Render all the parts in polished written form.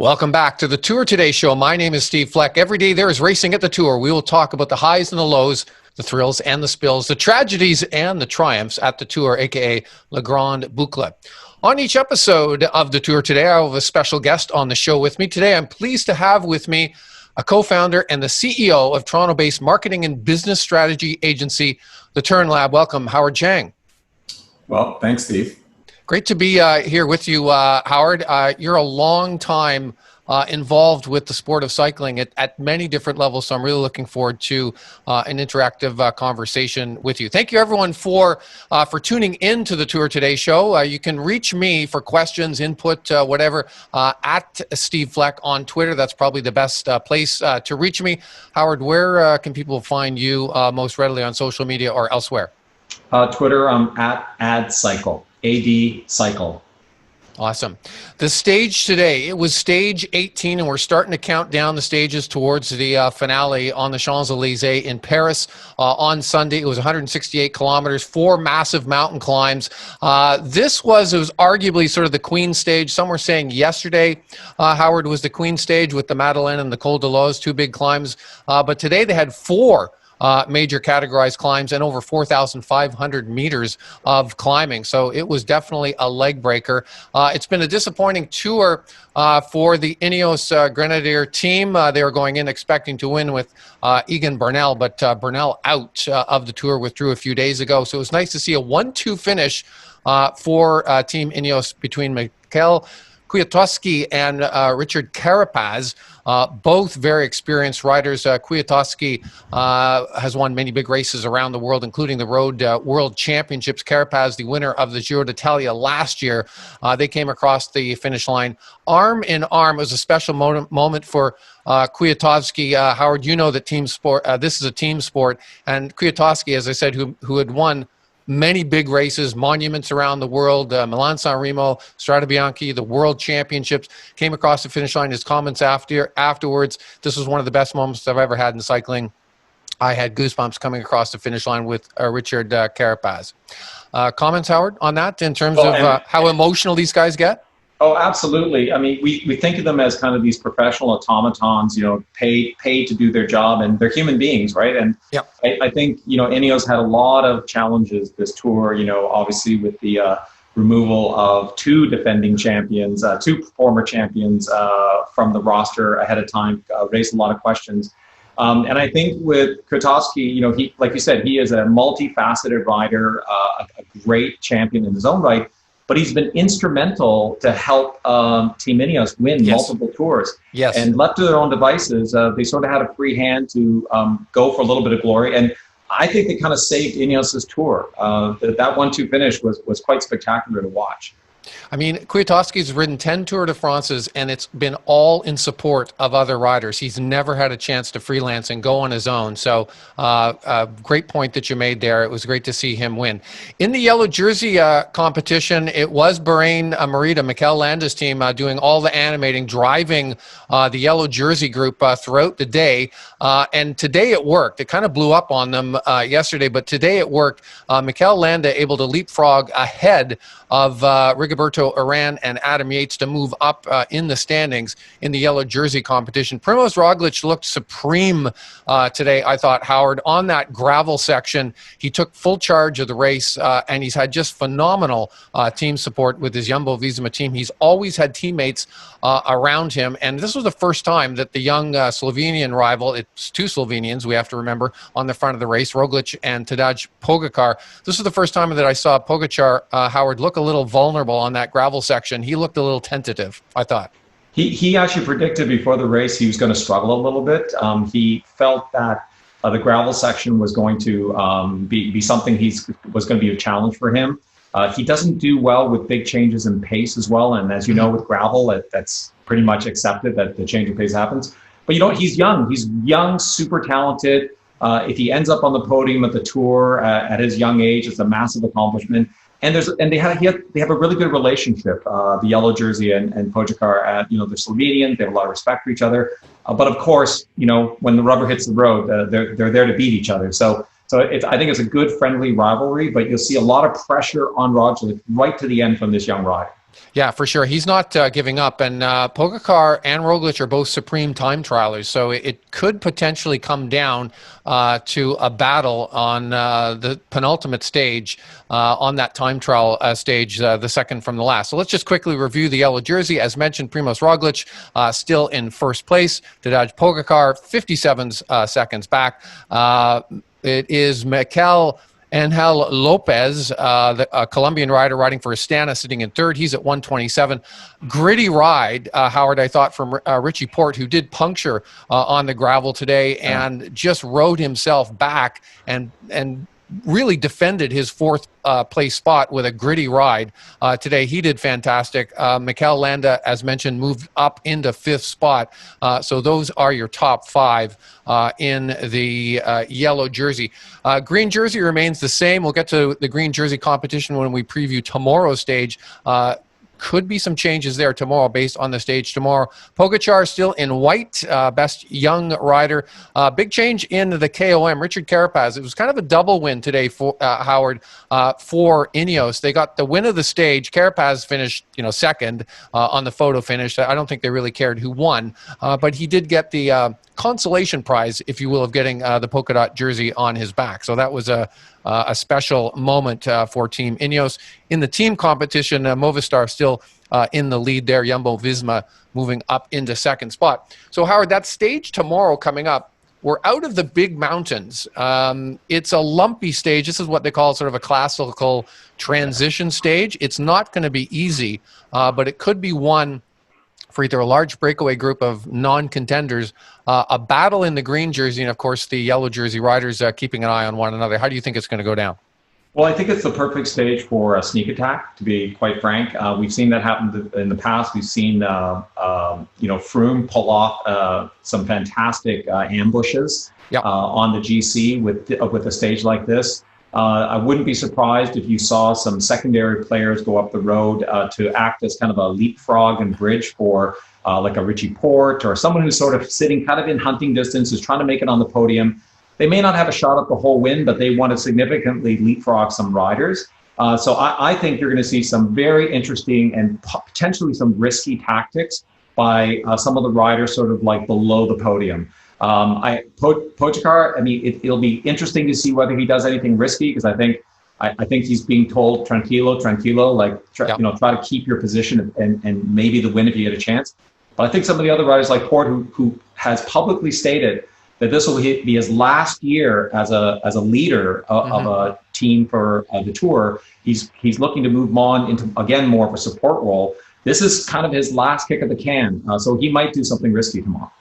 Welcome back to the Tour Today show. My name is Steve Fleck. Every day there is racing at the Tour. We will talk about the highs and the lows, the thrills and the spills, the tragedies and the triumphs at the Tour, aka Le Grand Boucle. On each episode of the Tour Today, I have a special guest on the show with me. Today, I'm pleased to have with me a co-founder and the CEO of Toronto-based marketing and business strategy agency, The Turn Lab. Welcome, Howard Chang. Well, thanks, Steve. Great to be here with you, Howard. You're a long time involved with the sport of cycling at many different levels, so I'm really looking forward to an interactive conversation with you. Thank you, everyone, for tuning in to the Tour Today show. You can reach me for questions, input, whatever, at Steve Fleck on Twitter. That's probably the best place to reach me. Howard, where can people find you most readily on social media or elsewhere? Twitter, I'm at AdCycle. AD Cycle. Awesome. The stage today, it was stage 18, and we're starting to count down the stages towards the finale on the Champs-Élysées in Paris on Sunday. It was 168 kilometers, 4 massive mountain climbs. It was arguably sort of the Queen stage. Some were saying yesterday, Howard, was the Queen stage with the Madeleine and the Col de Loz, 2 big climbs. But today they had 4 major categorized climbs and over 4,500 meters of climbing. So it was definitely a leg breaker. It's been a disappointing tour for the Ineos Grenadier team. They were going in expecting to win with Egan Bernal, but Bernal out of the tour, withdrew a few days ago. So it was nice to see a 1-2 finish for Team Ineos between Mikel Kwiatkowski and Richard Carapaz, both very experienced riders. Kwiatkowski has won many big races around the world, including the Road World Championships. Carapaz, the winner of the Giro d'Italia last year. They came across the finish line arm in arm. It was a special moment for Kwiatkowski. Howard, you know that team sport. This is a team sport, and Kwiatkowski, as I said, who had won many big races, monuments around the world, Milan-San Remo, Strade Bianche, the World Championships, came across the finish line. His comments afterwards, this was one of the best moments I've ever had in cycling. I had goosebumps coming across the finish line with Richard Carapaz. Comments, Howard, on that in terms of how emotional these guys get? Oh, absolutely. I mean, we think of them as kind of these professional automatons, paid to do their job, and they're human beings, right? And yep. I think, Ineos had a lot of challenges this tour, obviously with the removal of 2 defending champions, 2 former champions from the roster ahead of time, raised a lot of questions. And I think with Kwiatkowski, he, like you said, he is a multifaceted rider, a great champion in his own right. But he's been instrumental to help Team Ineos win multiple tours. Yes. And left to their own devices, they sort of had a free hand to go for a little bit of glory. And I think they kind of saved Ineos' tour. That 1-2 finish was quite spectacular to watch. I mean, Kwiatkowski's ridden 10 Tour de France's, and it's been all in support of other riders. He's never had a chance to freelance and go on his own. So great point that you made there. It was great to see him win. In the yellow jersey competition, it was Bahrain Merida, Mikel Landa's team, doing all the animating, driving the yellow jersey group throughout the day. And today it worked. It kind of blew up on them yesterday, but today it worked. Mikel Landa able to leapfrog ahead of Rigoberto Urán and Adam Yates to move up in the standings in the yellow jersey competition. Primož Roglič looked supreme today, I thought, Howard. On that gravel section, he took full charge of the race, and he's had just phenomenal team support with his Jumbo-Visma team. He's always had teammates around him, and this was the first time that the young Slovenian rival, it's 2 Slovenians, we have to remember, on the front of the race, Roglič and Tadej Pogačar. This was the first time that I saw Pogačar, Howard, look a little vulnerable on that gravel section. He looked a little tentative, I thought. He actually predicted before the race he was going to struggle a little bit. He felt that the gravel section was going to be something was going to be a challenge for him. He doesn't do well with big changes in pace as well. And as you know, with gravel, that's pretty much accepted that the change in pace happens. But he's young. He's young, super talented. If he ends up on the podium at the Tour at his young age, it's a massive accomplishment. And they have a really good relationship, the yellow jersey and Pogačar. They're Slovenian. They have a lot of respect for each other. But of course, when the rubber hits the road, they're there to beat each other. So I think it's a good friendly rivalry. But you'll see a lot of pressure on Roglič right to the end from this young rider. Yeah, for sure. He's not giving up. And Pogacar and Roglic are both supreme time trialers. So it could potentially come down to a battle on the penultimate stage on that time trial stage, the second from the last. So let's just quickly review the yellow jersey. As mentioned, Primož Roglic still in first place. Tadej Pogacar, 57 seconds back. It is Mikel Angel Lopez, a Colombian rider riding for Astana, sitting in third. He's at 127. Gritty ride, Howard, I thought, from Richie Porte, who did puncture on the gravel today and just rode himself back and really defended his fourth place spot with a gritty ride today. He did fantastic. Mikel Landa, as mentioned, moved up into fifth spot. So those are your top five in the yellow jersey. Green jersey remains the same. We'll get to the green jersey competition when we preview tomorrow's stage. Could be some changes there tomorrow based on the stage tomorrow. Pogacar still in white, best young rider. Big change in the KOM. Richard Carapaz. It was kind of a double win today for Howard for Ineos. They got the win of the stage. Carapaz finished, second on the photo finish. I don't think they really cared who won, but he did get the consolation prize, if you will, of getting the polka dot jersey on his back. So that was a special moment for Team Ineos. In the team competition, Movistar still in the lead there. Jumbo-Visma moving up into second spot. So, Howard, that stage tomorrow coming up, we're out of the big mountains. It's a lumpy stage. This is what they call sort of a classical transition stage. It's not going to be easy, but it could be one for either a large breakaway group of non-contenders, a battle in the green jersey, and of course the yellow jersey riders keeping an eye on one another. How do you think it's going to go down? Well, I think it's the perfect stage for a sneak attack, to be quite frank. We've seen that happen in the past. We've seen, Froome pull off some fantastic ambushes on the GC with a stage like this. I wouldn't be surprised if you saw some secondary players go up the road to act as kind of a leapfrog and bridge for like a Richie Porte or someone who's sort of sitting kind of in hunting distance, who's trying to make it on the podium. They may not have a shot at the whole win, but they want to significantly leapfrog some riders. So I think you're going to see some very interesting and potentially some risky tactics by some of the riders sort of like below the podium. Pogacar, I mean, it'll be interesting to see whether he does anything risky, because I think he's being told tranquilo, like try to keep your position and maybe the win if you get a chance. But I think some of the other riders like Porte, who has publicly stated that this will be his last year as a leader of a team for the Tour. He's looking to move on into, again, more of a support role. This is kind of his last kick of the can, so he might do something risky tomorrow.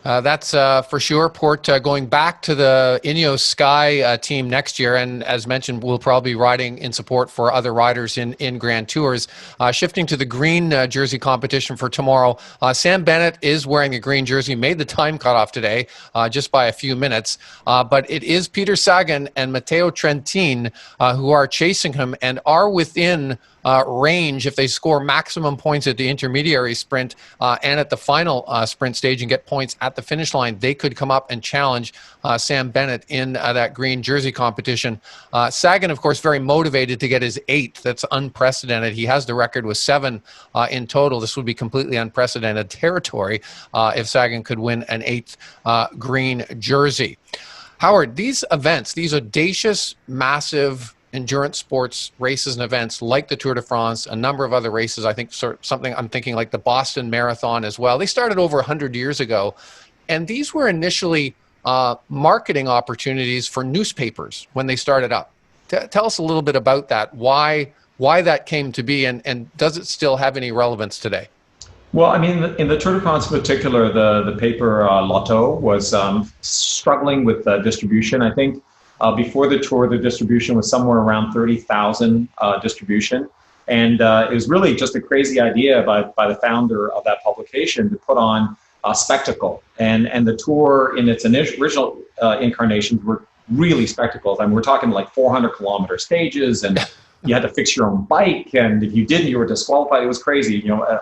That's for sure. Porte going back to the Ineos Sky team next year, and as mentioned, we'll probably be riding in support for other riders in Grand Tours. Shifting to the green jersey competition for tomorrow, Sam Bennett is wearing a green jersey, made the time cutoff today just by a few minutes, but it is Peter Sagan and Matteo Trentin who are chasing him and are within range if they score maximum points at the intermediary sprint and at the final sprint stage and get points at the finish line. They could come up and challenge Sam Bennett in that green jersey competition. Sagan, of course, very motivated to get his 8th. That's unprecedented. He has the record with 7 in total. This would be completely unprecedented territory if Sagan could win an 8th green jersey. Howard, these events, these audacious, massive endurance sports races and events like the Tour de France, a number of other races, I think something I'm thinking like the Boston Marathon as well. They started over 100 years ago, and these were initially marketing opportunities for newspapers when they started up. Tell us a little bit about that, why that came to be, and does it still have any relevance today? Well, I mean, in the Tour de France in particular, the paper Lotto was struggling with distribution. I think before the Tour, the distribution was somewhere around 30,000 distribution. And it was really just a crazy idea by the founder of that publication to put on a spectacle. And the Tour in its original incarnations were really spectacles. I mean, we're talking like 400-kilometer stages, and you had to fix your own bike. And if you didn't, you were disqualified. It was crazy. You know,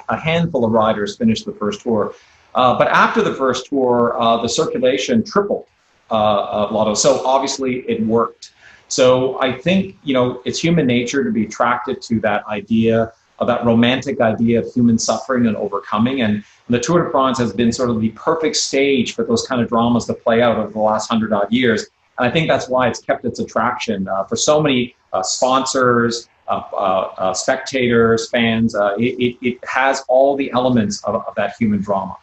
a handful of riders finished the first Tour. But after the first Tour, the circulation tripled. Lotto. So obviously it worked. So I think, you know, it's human nature to be attracted to that idea of that romantic idea of human suffering and overcoming. And the Tour de France has been sort of the perfect stage for those kind of dramas to play out over the last 100-odd years. And I think that's why it's kept its attraction for so many sponsors, spectators, fans. It has all the elements of that human drama.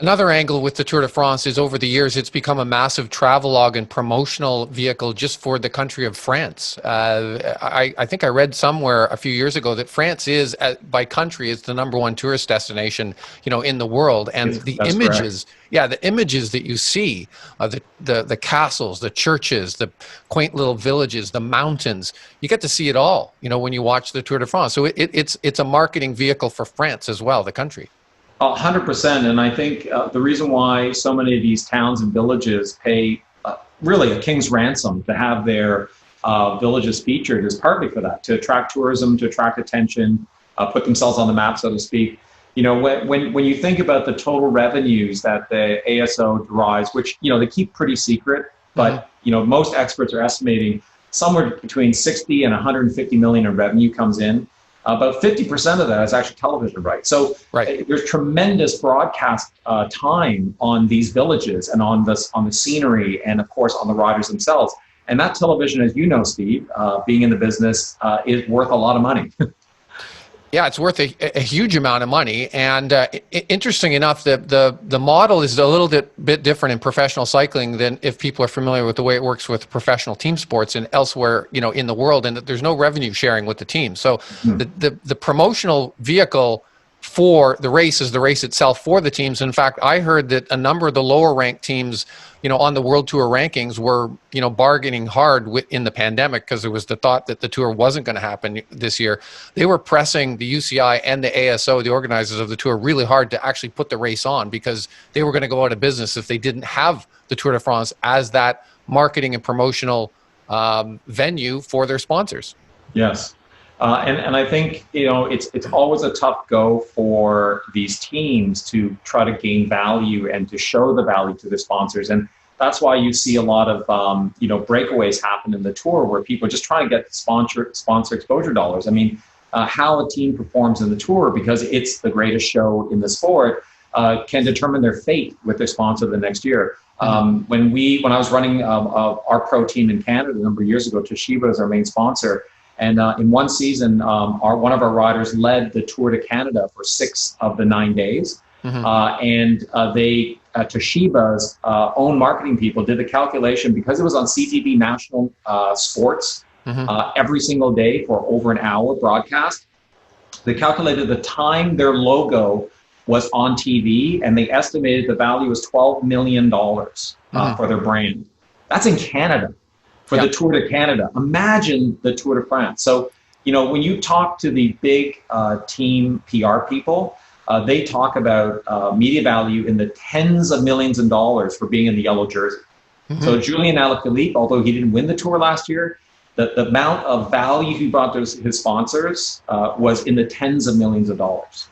Another angle with the Tour de France is over the years, it's become a massive travelogue and promotional vehicle just for the country of France. I think I read somewhere a few years ago that France is, by country, is the #1 tourist destination, in the world. And the images, the images that you see, the castles, the churches, the quaint little villages, the mountains, you get to see it all, when you watch the Tour de France. So it's a marketing vehicle for France as well, the country. 100%. And I think the reason why so many of these towns and villages pay really a king's ransom to have their villages featured is partly for that, to attract tourism, to attract attention, put themselves on the map, so to speak. When you think about the total revenues that the ASO derives, which, they keep pretty secret, but, most experts are estimating somewhere between 60 and 150 million in revenue comes in. About 50% of that is actually television rights. So there's tremendous broadcast time on these villages and on the scenery and, of course, on the riders themselves. And that television, as you know, Steve, being in the business, is worth a lot of money. Yeah, it's worth a huge amount of money. And interesting enough, the model is a little bit different in professional cycling than if people are familiar with the way it works with professional team sports and elsewhere, in the world, and that there's no revenue sharing with the team. So the promotional vehicle for the race is the race itself for the teams. In fact, I heard that a number of the lower ranked teams, on the World Tour rankings were, bargaining hard in the pandemic because there was the thought that the tour wasn't going to happen this year. They were pressing the UCI and the ASO, the organizers of the tour, really hard to actually put the race on because they were going to go out of business if they didn't have the Tour de France as that marketing and promotional venue for their sponsors. Yes. And I think, it's always a tough go for these teams to try to gain value and to show the value to the sponsors. And that's why you see a lot of, breakaways happen in the tour where people are just trying to get sponsor exposure dollars. I mean, how a team performs in the tour, because it's the greatest show in the sport, can determine their fate with their sponsor the next year. When I was running our pro team in Canada a number of years ago, Toshiba is our main sponsor. And in one season, one of our riders led the Tour de Canada for 6 of the 9 days. Toshiba's own marketing people did the calculation, because it was on CTV National Sports every single day for over an hour broadcast. They calculated the time their logo was on TV, and they estimated the value was $12 million for their brand. That's in Canada. For the Tour de Canada. Imagine the Tour de France. So, when you talk to the big team PR people, they talk about media value in the tens of millions of dollars for being in the yellow jersey. So Julian Alaphilippe, although he didn't win the Tour last year, the amount of value he brought to his sponsors was in the tens of millions of dollars.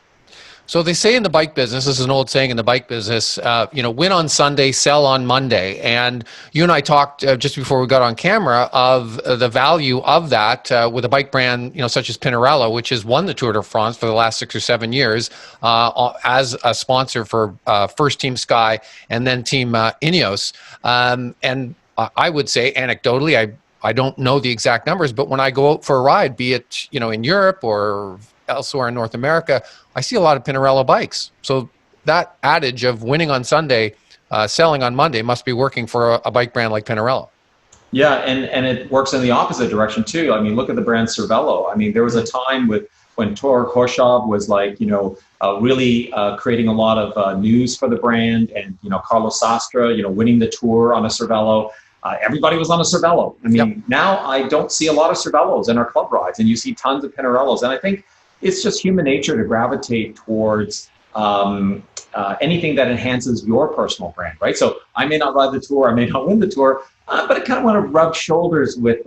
So they say in the bike business, this is an old saying in the bike business, win on Sunday, sell on Monday. And you and I talked just before we got on camera of the value of that with a bike brand, such as Pinarello, which has won the Tour de France for the last 6 or 7 years as a sponsor for first Team Sky and then Team Ineos. And I would say anecdotally, I don't know the exact numbers, but when I go out for a ride, be it, in Europe or elsewhere in North America, I see a lot of Pinarello bikes. So that adage of winning on Sunday, selling on Monday must be working for a bike brand like Pinarello. Yeah, and it works in the opposite direction too. I mean, look at the brand Cervelo. I mean, there was a time when Tor Koshov was really creating a lot of news for the brand, and Carlos Sastre, winning the Tour on a Cervelo. Everybody was on a Cervelo. I mean, now I don't see a lot of Cervelos in our club rides, and you see tons of Pinarellos. And I think it's just human nature to gravitate towards anything that enhances your personal brand, right? So I may not ride the Tour, I may not win the Tour, but I kind of want to rub shoulders with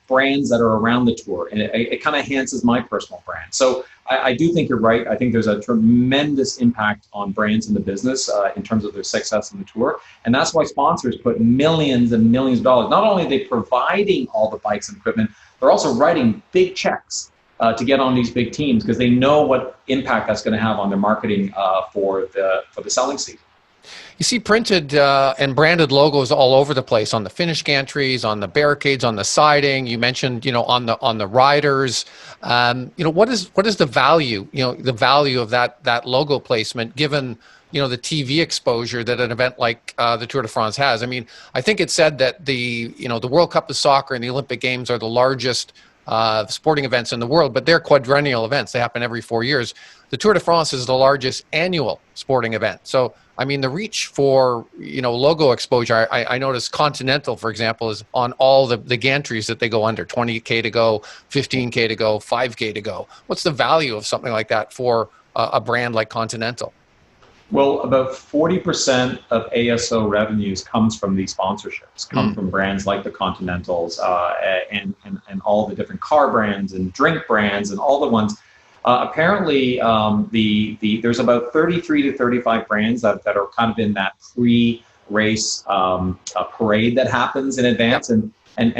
brands that are around the Tour, and it kind of enhances my personal brand. So I do think you're right. I think there's a tremendous impact on brands in the business in terms of their success in the Tour, and that's why sponsors put millions and millions of dollars. Not only are they providing all the bikes and equipment, they're also writing big checks to get on these big teams because they know what impact that's going to have on their marketing for the selling season. You see printed and branded logos all over the place on the finish gantries, on the barricades, on the siding. You mentioned, on the riders. What is the value? The value of that logo placement, given the TV exposure that an event like the Tour de France has. I mean, I think it's said that the World Cup of Soccer and the Olympic Games are the largest sporting events in the world, but they're quadrennial events. They happen every 4 years. The Tour de France is the largest annual sporting event. So, I mean, the reach for, logo exposure, I noticed Continental, for example, is on all the gantries that they go under, 20K to go, 15K to go, 5K to go. What's the value of something like that for a brand like Continental? Well, about 40% of ASO revenues comes from these sponsorships, come from brands like the Continentals and all the different car brands and drink brands and all the ones. Apparently, there's about 33 to 35 brands that are kind of in that pre-race parade that happens in advance, and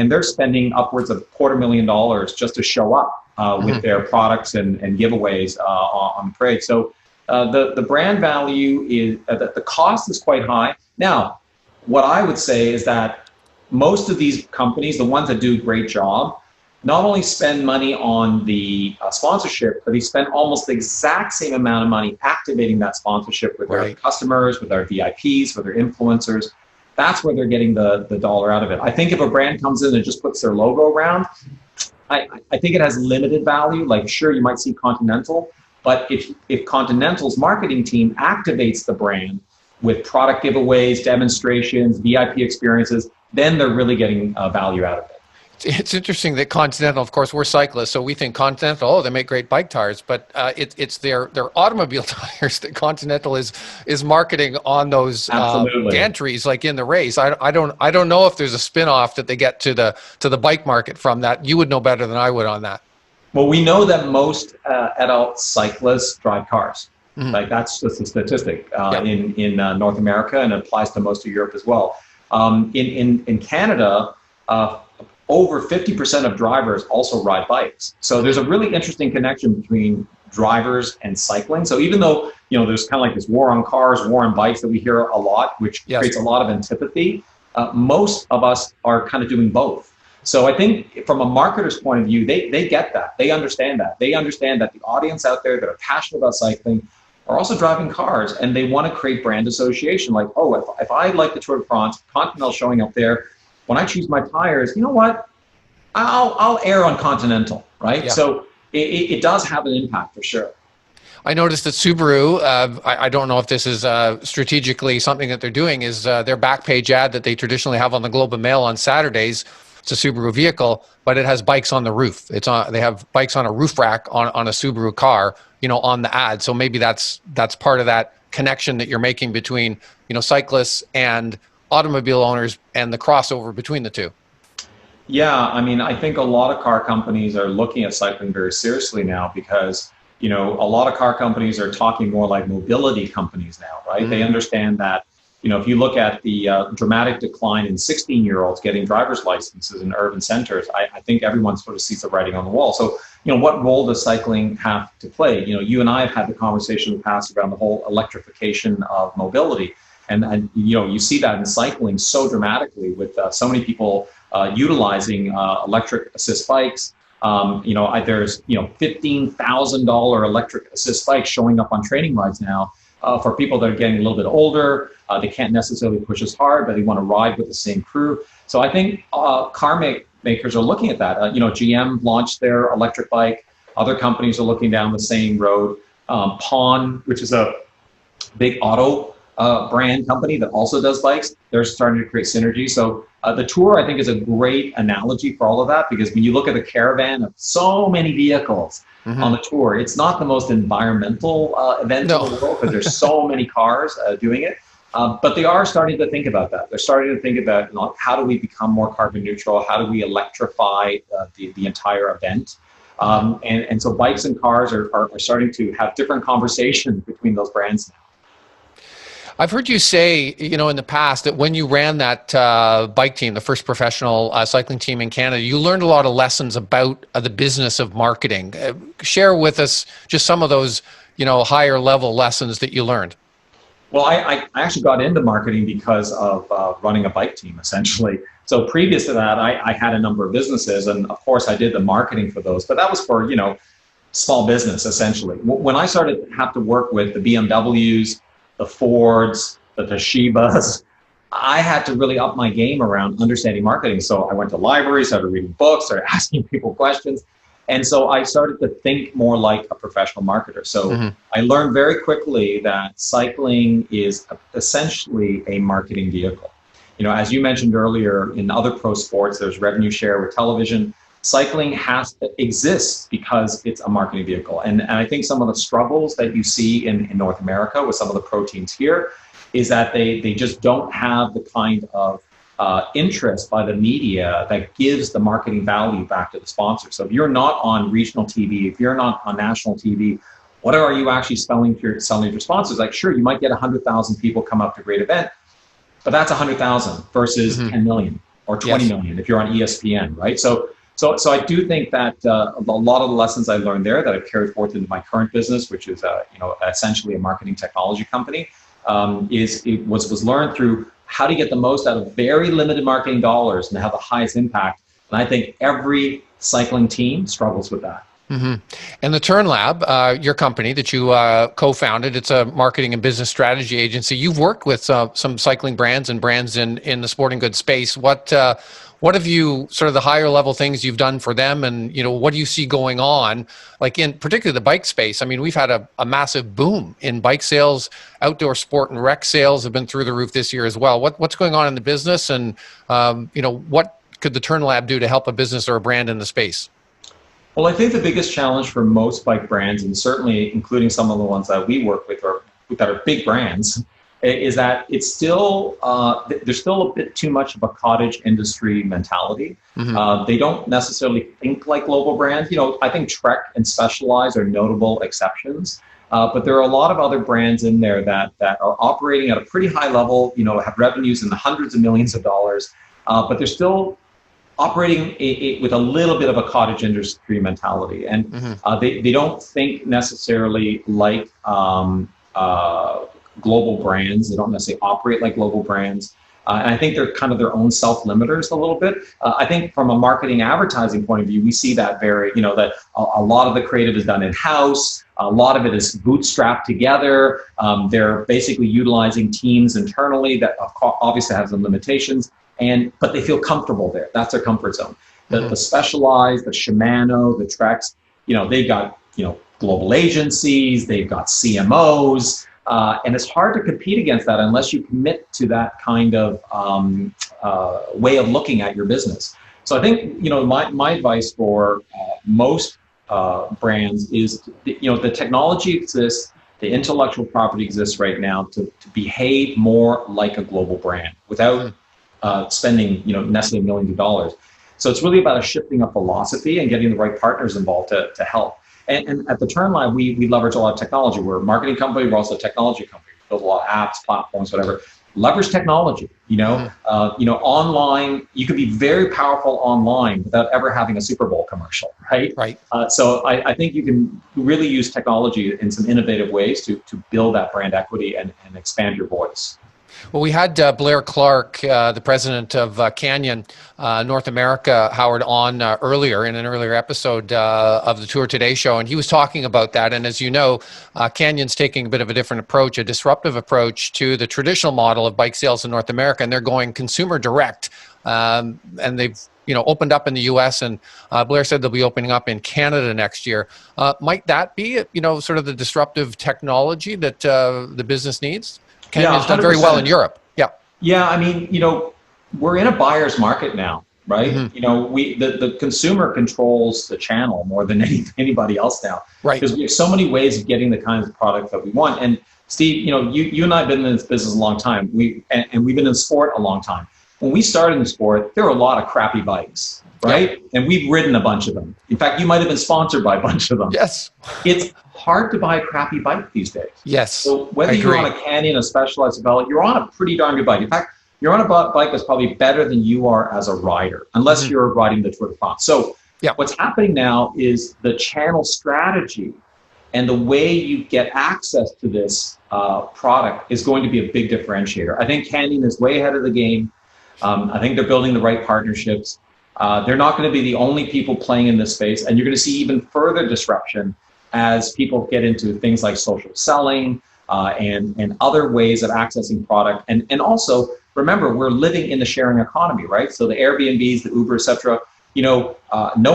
they're spending upwards of $250,000 just to show up with their products and giveaways on the parade. So the brand value is the cost is quite high. Now, what I would say is that most of these companies, the ones that do a great job, not only spend money on the sponsorship, but they spend almost the exact same amount of money activating that sponsorship with their customers, with their VIPs, with their influencers. That's where they're getting the dollar out of it. I think if a brand comes in and just puts their logo around, I think it has limited value. Like, sure, you might see Continental, but if Continental's marketing team activates the brand with product giveaways, demonstrations, VIP experiences, then they're really getting value out of it. It's interesting that Continental, of course, we're cyclists, so we think Continental, they make great bike tires, but it's their automobile tires that Continental is marketing on those gantries, like in the race. I don't know if there's a spin-off that they get to the bike market from that. You would know better than I would on that. Well, we know that most adult cyclists drive cars. Like, that's just a statistic in North America, and it applies to most of Europe as well. In Canada, over 50% of drivers also ride bikes. So there's a really interesting connection between drivers and cycling. So even though, there's kind of like this war on cars, war on bikes that we hear a lot, which creates a lot of antipathy, most of us are kind of doing both. So I think from a marketer's point of view, they get that. They understand that. They understand that the audience out there that are passionate about cycling are also driving cars, and they want to create brand association. Like, oh, if I like the Tour de France, Continental showing up there, when I choose my tires, you know what? I'll err on Continental, right? Yeah. So it does have an impact for sure. I noticed that Subaru, I don't know if this is strategically something that they're doing, is their back page ad that they traditionally have on the Globe and Mail on Saturdays. It's a Subaru vehicle, but it has bikes on the roof. They have bikes on a roof rack on a Subaru car, on the ad. So maybe that's part of that connection that you're making between, cyclists and automobile owners and the crossover between the two. Yeah, I mean, I think a lot of car companies are looking at cycling very seriously now because, a lot of car companies are talking more like mobility companies now, right? They understand that, if you look at the dramatic decline in 16-year-olds getting driver's licenses in urban centers, I think everyone sort of sees the writing on the wall. So, what role does cycling have to play? You and I have had the conversation in the past around the whole electrification of mobility. And you see that in cycling so dramatically with so many people utilizing electric assist bikes. There's $15,000 electric assist bikes showing up on training rides now for people that are getting a little bit older. They can't necessarily push as hard, but they want to ride with the same crew. So I think car makers are looking at that. GM launched their electric bike. Other companies are looking down the same road. Pawn, which is a big auto brand company that also does bikes, they're starting to create synergy. So the Tour, I think, is a great analogy for all of that, because when you look at the caravan of so many vehicles on the Tour, it's not the most environmental event in the world, because there's so many cars doing it. But they are starting to think about that. They're starting to think about how do we become more carbon neutral? How do we electrify the entire event? And so bikes and cars are starting to have different conversations between those brands now. I've heard you say, in the past that when you ran that bike team, the first professional cycling team in Canada, you learned a lot of lessons about the business of marketing. Share with us just some of those, higher level lessons that you learned. Well, I actually got into marketing because of running a bike team, essentially. So previous to that, I had a number of businesses, and of course I did the marketing for those, but that was for, small business, essentially. When I started to have to work with the BMWs, the Fords, the Toshibas, I had to really up my game around understanding marketing. So I went to libraries, started reading books, started asking people questions. And so I started to think more like a professional marketer. So I learned very quickly that cycling is essentially a marketing vehicle. As you mentioned earlier, in other pro sports, there's revenue share with television. Cycling exists because it's a marketing vehicle. And I think some of the struggles that you see in North America with some of the pro teams here is that they just don't have the kind of interest by the media that gives the marketing value back to the sponsor. So if you're not on regional TV, if you're not on national TV, what are you actually selling to your sponsors? Like, sure, you might get 100,000 people come up to a great event, but that's 100,000 versus 10 million or 20 million if you're on ESPN, right? So I do think that a lot of the lessons I learned there that I've carried forth into my current business, which is essentially a marketing technology company, was learned through how to get the most out of very limited marketing dollars and have the highest impact. And I think every cycling team struggles with that. And the Turn Lab, your company that you co-founded, it's a marketing and business strategy agency. You've worked with some cycling brands and brands in the sporting goods space. What have you, sort of the higher level things you've done for them, and what do you see going on, like in particularly the bike space? I mean, we've had a massive boom in bike sales. Outdoor sport and rec sales have been through the roof this year as well. What's going on in the business, and what could the Turn Lab do to help a business or a brand in the space? Well, I think the biggest challenge for most bike brands, and certainly including some of the ones that we work with that are big brands, is that it's still there's still a bit too much of a cottage industry mentality. They don't necessarily think like global brands. I think Trek and Specialized are notable exceptions, but there are a lot of other brands in there that are operating at a pretty high level. Have revenues in the hundreds of millions of dollars, but they're still operating with a little bit of a cottage industry mentality, and they don't think necessarily like global brands. They don't necessarily operate like global brands. And I think they're kind of their own self-limiters a little bit. I think from a marketing advertising point of view, we see that that a lot of the creative is done in-house. A lot of it is bootstrapped together. They're basically utilizing teams internally that obviously have some limitations, but they feel comfortable there. That's their comfort zone. The Specialized, the Shimano, the Treks, they've got global agencies, they've got CMOs. And it's hard to compete against that unless you commit to that kind of way of looking at your business. So I think, my advice for most brands is, the technology exists, the intellectual property exists right now to behave more like a global brand without spending, necessarily millions of dollars. So it's really about a shifting of philosophy and getting the right partners involved to help. And at the Turn Lab, we leverage a lot of technology. We're a marketing company. We're also a technology company. We build a lot of apps, platforms, whatever. Leverage technology. Online, you can be very powerful online without ever having a Super Bowl commercial, right? Right. So I think you can really use technology in some innovative ways to build that brand equity and expand your voice. Well, we had Blair Clark, the president of Canyon North America, Howard, on earlier in an earlier episode of the Tour Today show, and he was talking about that. And as you know, Canyon's taking a bit of a different approach, a disruptive approach to the traditional model of bike sales in North America, and they're going consumer direct. And they've opened up in the U.S. and Blair said they'll be opening up in Canada next year. Might that be sort of the disruptive technology that the business needs? Canyon's done very well in Europe. Yeah. I mean, we're in a buyer's market now, right? The consumer controls the channel more than anybody else now, right? Because we have so many ways of getting the kinds of product that we want. And Steve, you and I have been in this business a long time. We've been in sport a long time. When we started in the sport, there were a lot of crappy bikes. right? Yep. And we've ridden a bunch of them. In fact, you might have been sponsored by a bunch of them. Yes. It's hard to buy a crappy bike these days. Yes. So whether you're on a Canyon, a Specialized Develop, you're on a pretty darn good bike. In fact, you're on a bike that's probably better than you are as a rider, unless you're riding the Tour de France. So what's happening now is the channel strategy and the way you get access to this product is going to be a big differentiator. I think Canyon is way ahead of the game. I think they're building the right partnerships. They're not going to be the only people playing in this space, and you're going to see even further disruption as people get into things like social selling and other ways of accessing product. And also, remember, we're living in the sharing economy, right? So the Airbnbs, the Uber, et cetera, no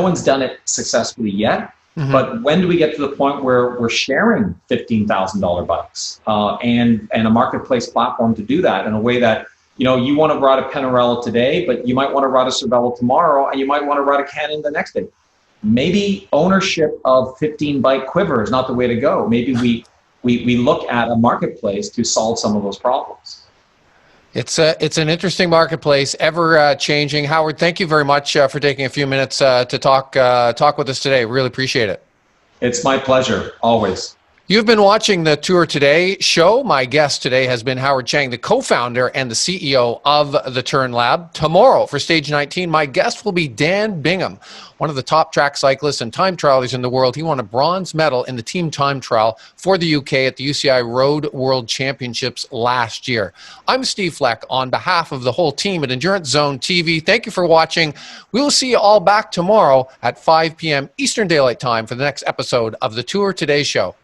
one's done it successfully yet. But when do we get to the point where we're sharing $15,000 bikes and a marketplace platform to do that in a way that, you want to ride a Pinarello today, but you might want to ride a Cervelo tomorrow, and you might want to ride a Canyon the next day. Maybe ownership of 15 bike quiver is not the way to go. Maybe we look at a marketplace to solve some of those problems. It's an interesting marketplace, ever changing. Howard, thank you very much for taking a few minutes to talk with us today. Really appreciate it. It's my pleasure, always. You've been watching the Tour Today show. My guest today has been Howard Chang, the co-founder and the CEO of the Turn Lab. Tomorrow for Stage 19, my guest will be Dan Bingham, one of the top track cyclists and time trialers in the world. He won a bronze medal in the team time trial for the UK at the UCI Road World Championships last year. I'm Steve Fleck on behalf of the whole team at Endurance Zone TV. Thank you for watching. We will see you all back tomorrow at 5 p.m. Eastern Daylight Time for the next episode of the Tour Today show.